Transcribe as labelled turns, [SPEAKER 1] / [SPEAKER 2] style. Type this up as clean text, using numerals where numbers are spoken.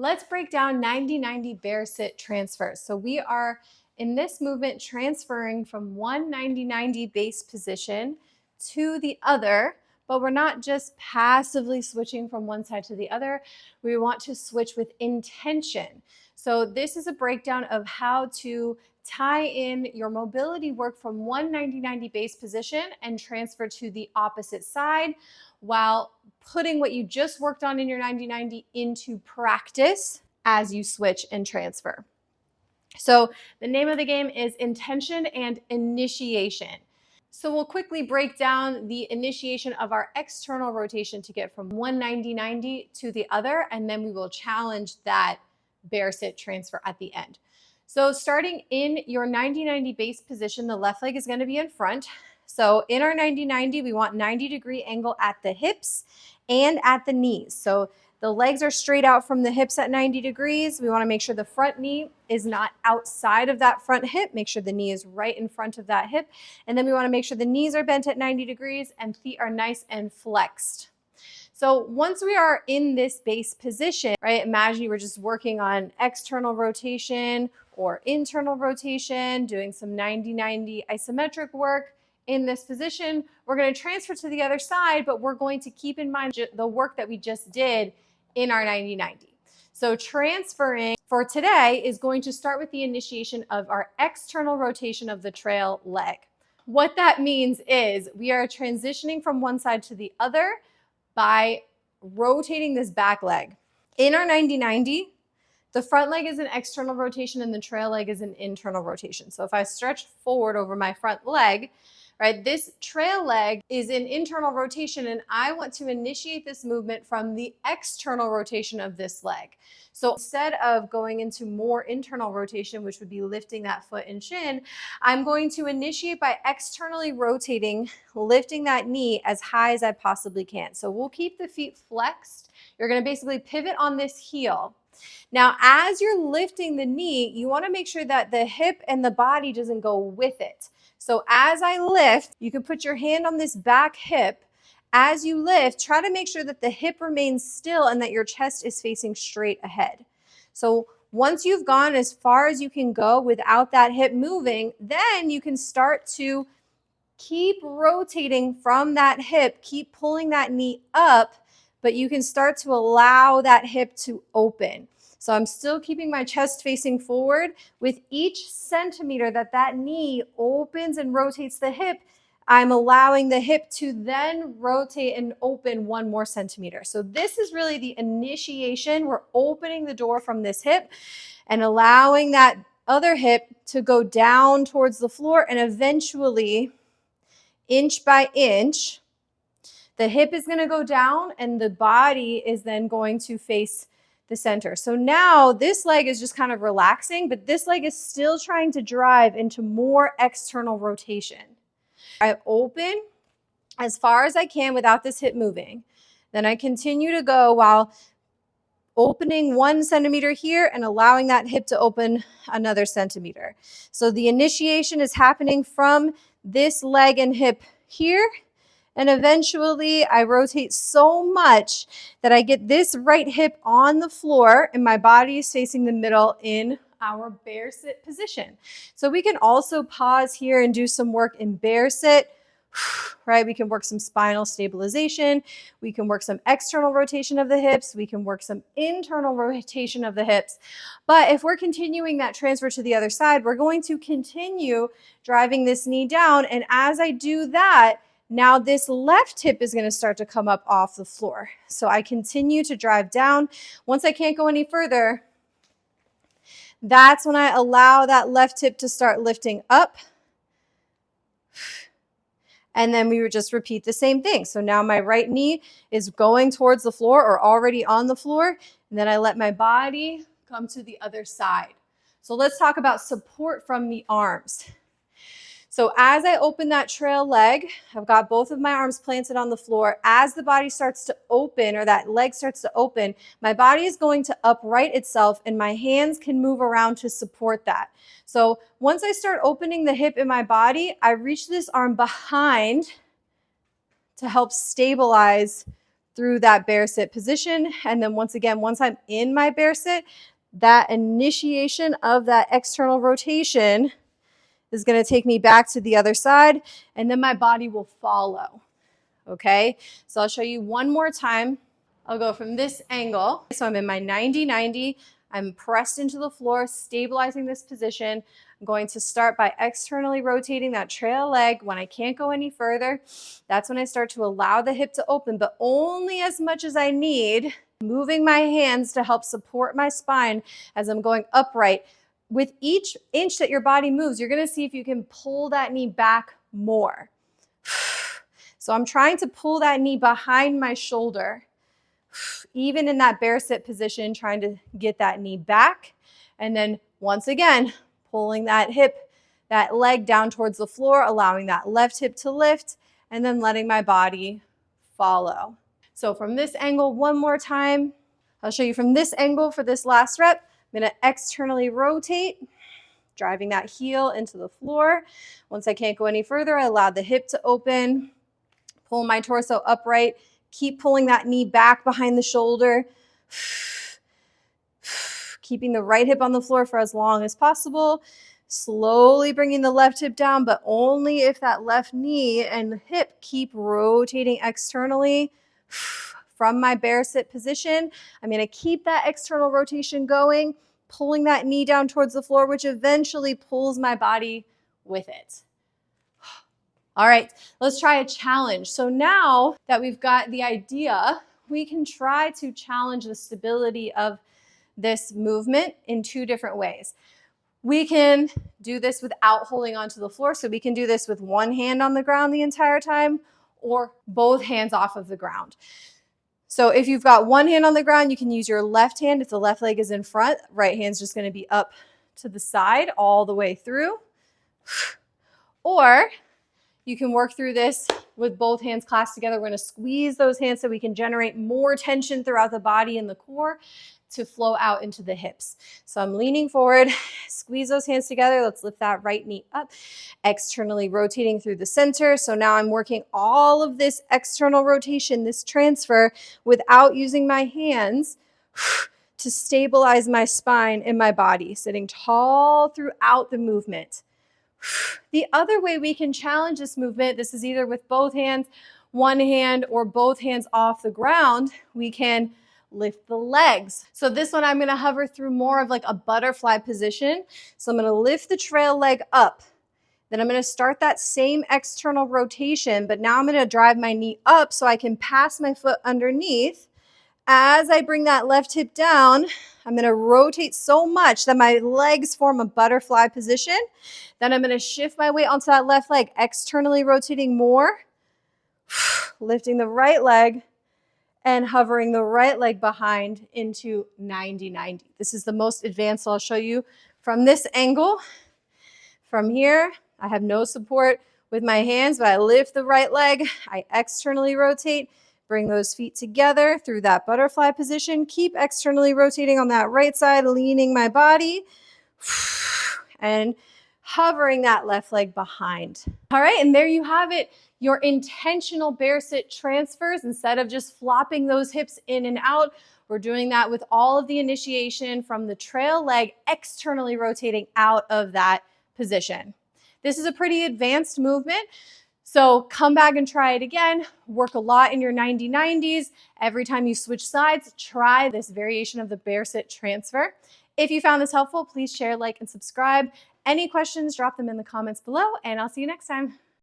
[SPEAKER 1] Let's break down 90-90 bear sit transfers. So we are in this movement transferring from one 90-90 base position to the other, but we're not just passively switching from one side to the other. We want to switch with intention. So this is a breakdown of how to tie in your mobility work from one 90-90 base position and transfer to the opposite side while putting what you just worked on in your 90-90 into practice as you switch and transfer. So the name of the game is intention and initiation. So we'll quickly break down the initiation of our external rotation to get from one 90-90 to the other, and then we will challenge that bear sit transfer at the end. So starting in your 90-90 base position, the left leg is going to be in front. So in our 90-90, we want 90-degree angle at the hips and at the knees. So the legs are straight out from the hips at 90 degrees. We want to make sure the front knee is not outside of that front hip. Make sure the knee is right in front of that hip. And then we want to make sure the knees are bent at 90 degrees and feet are nice and flexed. So once we are in this base position, right, imagine you were just working on external rotation or internal rotation, doing some 90-90 isometric work. In this position, we're going to transfer to the other side, but we're going to keep in mind the work that we just did in our 90-90. So transferring for today is going to start with the initiation of our external rotation of the trail leg. What that means is we are transitioning from one side to the other by rotating this back leg. In our 90-90, the front leg is an external rotation and the trail leg is an internal rotation. So if I stretch forward over my front leg, right, this trail leg is an internal rotation and I want to initiate this movement from the external rotation of this leg. So instead of going into more internal rotation, which would be lifting that foot and shin, I'm going to initiate by externally rotating, lifting that knee as high as I possibly can. So we'll keep the feet flexed. You're going to basically pivot on this heel. Now, as you're lifting the knee, you want to make sure that the hip and the body doesn't go with it. So as I lift, you can put your hand on this back hip. As you lift, try to make sure that the hip remains still and that your chest is facing straight ahead. So once you've gone as far as you can go without that hip moving, then you can start to keep rotating from that hip, keep pulling that knee up, but you can start to allow that hip to open. So I'm still keeping my chest facing forward. With each centimeter that knee opens and rotates the hip, I'm allowing the hip to then rotate and open one more centimeter. So this is really the initiation. We're opening the door from this hip and allowing that other hip to go down towards the floor, and eventually, inch by inch, the hip is going to go down and the body is then going to face the center. So now this leg is just kind of relaxing, but this leg is still trying to drive into more external rotation. I open as far as I can without this hip moving. Then I continue to go while opening 1 centimeter here and allowing that hip to open another centimeter. So the initiation is happening from this leg and hip here. And eventually I rotate so much that I get this right hip on the floor and my body is facing the middle in our bear sit position. So we can also pause here and do some work in bear sit, right? We can work some spinal stabilization. We can work some external rotation of the hips. We can work some internal rotation of the hips. But if we're continuing that transfer to the other side, we're going to continue driving this knee down. And as I do that, now this left hip is going to start to come up off the floor. So I continue to drive down. Once I can't go any further, that's when I allow that left hip to start lifting up. And then we would just repeat the same thing. So now my right knee is going towards the floor or already on the floor. And then I let my body come to the other side. So let's talk about support from the arms. So as I open that trail leg, I've got both of my arms planted on the floor. As the body starts to open, or that leg starts to open, my body is going to upright itself and my hands can move around to support that. So once I start opening the hip in my body, I reach this arm behind to help stabilize through that bear sit position. And then once again, once I'm in my bear sit, that initiation of that external rotation is going to take me back to the other side, and then my body will follow. Okay, so I'll show you one more time. I'll go from this angle. So I'm in my 90-90. I'm pressed into the floor, stabilizing this position. I'm going to start by externally rotating that trail leg. When I can't go any further, that's when I start to allow the hip to open, but only as much as I need, moving my hands to help support my spine as I'm going upright. With each inch that your body moves, you're going to see if you can pull that knee back more. So I'm trying to pull that knee behind my shoulder, even in that bear sit position, trying to get that knee back. And then once again, pulling that hip, that leg down towards the floor, allowing that left hip to lift, and then letting my body follow. So from this angle, one more time. I'll show you from this angle for this last rep. I'm going to externally rotate, driving that heel into the floor. Once I can't go any further, I allow the hip to open. Pull my torso upright. Keep pulling that knee back behind the shoulder. Keeping the right hip on the floor for as long as possible. Slowly bringing the left hip down, but only if that left knee and hip keep rotating externally from my bear sit position. I'm going to keep that external rotation going, pulling that knee down towards the floor, which eventually pulls my body with it. All right, let's try a challenge. So now that we've got the idea, we can try to challenge the stability of this movement in two different ways. We can do this without holding onto the floor. So we can do this with one hand on the ground the entire time, or both hands off of the ground. So if you've got one hand on the ground, you can use your left hand. If the left leg is in front, right hand's just going to be up to the side all the way through. Or you can work through this with both hands clasped together. We're going to squeeze those hands so we can generate more tension throughout the body and the core to flow out into the hips. So I'm leaning forward, squeeze those hands together. Let's lift that right knee up, externally rotating through the center. So now I'm working all of this external rotation, this transfer, without using my hands to stabilize my spine and my body, sitting tall throughout the movement. The other way we can challenge this movement, this is either with both hands, one hand, or both hands off the ground, we can lift the legs. So this one I'm going to hover through more of like a butterfly position. So I'm going to lift the trail leg up. Then I'm going to start that same external rotation, but now I'm going to drive my knee up so I can pass my foot underneath. As I bring that left hip down, I'm going to rotate so much that my legs form a butterfly position. Then I'm going to shift my weight onto that left leg, externally rotating more, lifting the right leg, and hovering the right leg behind into 90-90. This is the most advanced I'll show you from this angle. From here, I have no support with my hands, but I lift the right leg, I externally rotate, bring those feet together through that butterfly position. Keep externally rotating on that right side, leaning my body, and hovering that left leg behind. All right, and there you have it. Your intentional bear sit transfers. Instead of just flopping those hips in and out, we're doing that with all of the initiation from the trail leg externally rotating out of that position. This is a pretty advanced movement. So come back and try it again. Work a lot in your 90-90s. Every time you switch sides, try this variation of the bear sit transfer. If you found this helpful, please share, like, and subscribe. Any questions, drop them in the comments below, and I'll see you next time.